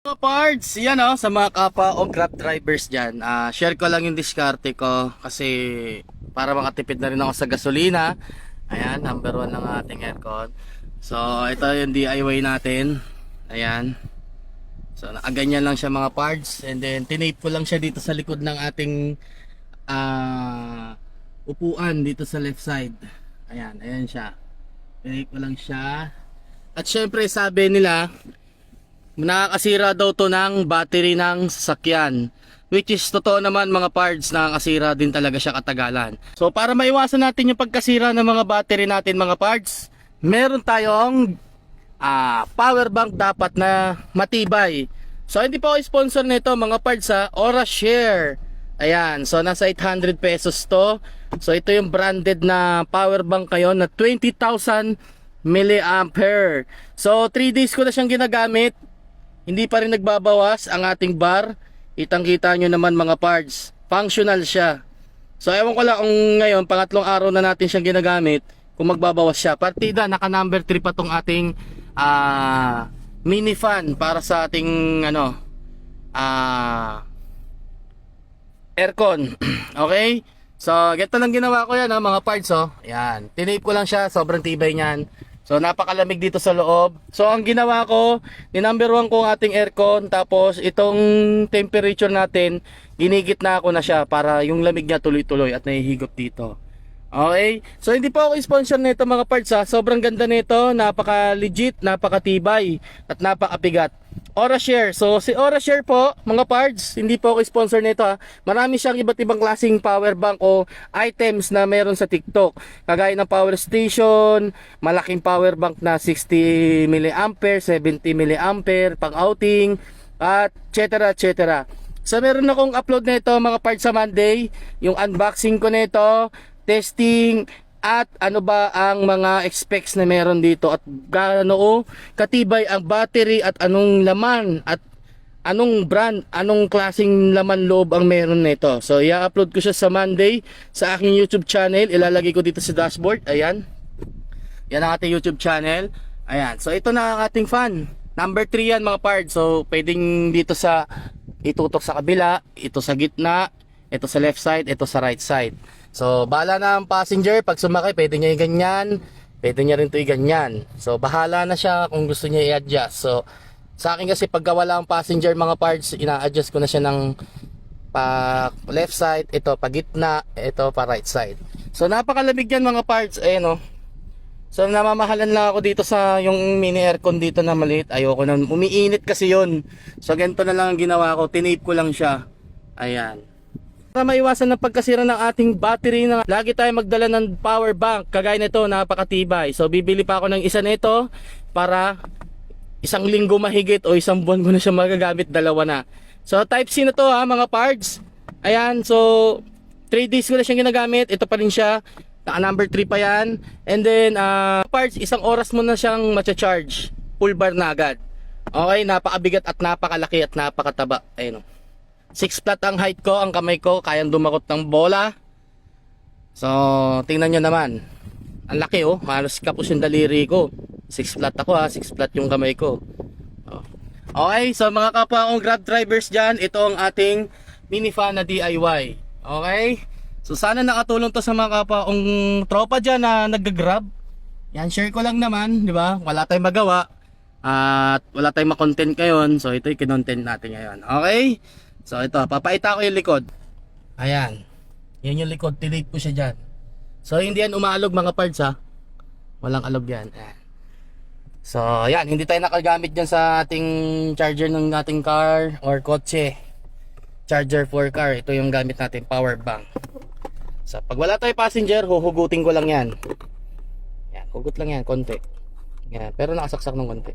Mga parts, yan o, sa mga kapwa o Grab drivers dyan, share ko lang yung diskarte ko kasi para makatipid na rin ako sa gasolina. Ayan, number 1 ng ating aircon. So ito yung DIY natin. Ayan. So nakaganyan lang siya mga parts, and then tinape ko lang siya dito sa likod ng ating upuan dito sa left side. Ayan, ayan siya. Tinape ko lang siya. At syempre sabi nila, nakakasira daw to ng battery ng sasakyan, which is totoo naman mga parts, nakakasira din talaga siya katagalan. So para maiwasan natin yung pagkasira ng mga battery natin mga parts, meron tayong power bank dapat na matibay. So hindi pa ako sponsor nito mga parts, OraShare. Ayan, so nasa 800 pesos to. So ito yung branded na power bank ngayon na 20,000 milliampere. So 3 days ko na siyang ginagamit. Hindi pa rin nagbabawas ang ating bar. Kitang-kita nyo naman mga parts. Functional siya. So ewan ko lang kung ngayon, pangatlong araw na natin siyang ginagamit, kung magbabawas siya. Partida, naka number 3 pa tong ating mini fan para sa ating aircon. Okay? So ganito lang ginawa ko yan mga parts. Yan. Tinape ko lang siya. Sobrang tibay niyan. So napakalamig dito sa loob. So ang ginawa ko, ni number 1 ko ang ating aircon, tapos itong temperature natin, ginigit na ako na siya para yung lamig niya tuloy-tuloy at nahihigop dito. Okay? So hindi po ako sponsor nito mga parts. Sobrang ganda nito, napaka legit, napakatibay at napakabigat. OraShare. So si OraShare po mga parts, hindi po ako sponsor nito Marami siyang iba't ibang klaseng power bank o items na meron sa TikTok. Kagaya ng power station, malaking power bank na 60 mAh, 70 mAh pang outing, at etc. So meron akong upload nito mga parts sa Monday, yung unboxing ko nito, testing, at ano ba ang mga specs na meron dito, at gaano katibay ang battery, at anong laman, at anong brand, anong klaseng laman loob ang meron nito. So i-upload ko siya sa Monday sa aking YouTube channel. Ilalagay ko dito sa dashboard. Ayan. Yan ang ating YouTube channel. Ayan. So ito na ang ating fan. Number 3 yan mga parts. So pwedeng dito sa itutok sa kabila, ito sa gitna, ito sa left side, ito sa right side. So bahala na ang passenger, pag sumakay pwede niya i-ganyan, pwede niya rin ito i-ganyan. So bahala na siya kung gusto niya i-adjust. So sa akin kasi pagka wala ang passenger mga parts, ina-adjust ko na siya ng pa left side, ito pa gitna, ito pa right side. So napakalamig yan mga parts. Ayan So namamahalan lang ako dito sa yung mini aircon dito na maliit. Ayoko na, umiinit kasi yon. So ganito na lang ang ginawa ko, tinape ko lang siya. Ayan. Para maiwasan ng pagkasira ng ating battery, na lagi tayo magdala ng power bank kagaya nito, napakatibay. So bibili pa ako ng isa nito para isang linggo mahigit o isang buwan ko na siya magagamit, dalawa na. So type C na to mga parts. Ayan, so 3 days ko na siyang ginagamit. Ito pa rin siya, naka number 3 pa yan. And then parts, isang oras mo na siyang matcha-charge, full bar na agad. Okay, napakabigat at napakalaki at napakataba. Ayun 6 flat ang height ko, ang kamay ko kayang dumakot ng bola. So tingnan nyo naman, ang laki halos kapos yung daliri ko. 6 flat ako 6 flat yung kamay ko. Okay, so mga kapwa kong Grab drivers dyan, ito ang ating mini fan na DIY. Okay, so sana nakatulong to sa mga kapwa kong tropa dyan na nag-grab. Yan, share ko lang naman, di ba? Wala tayong magawa at wala tayong makontent ngayon, so ito yung kinontent natin ngayon. Okay, so ito, papakita ko yung likod. Ayan, yan yung likod, tinate ko siya dyan. So hindi yan umaalog mga parts walang alog yan. Ayan. So yan, hindi tayo nakagamit dyan sa ating charger ng ating car or kotse. Charger for car, ito yung gamit natin, power bank. So pag wala tayo passenger, huhugutin ko lang yan. Yan, hugot lang yan, konti. Yan, pero nakasaksak ng konti.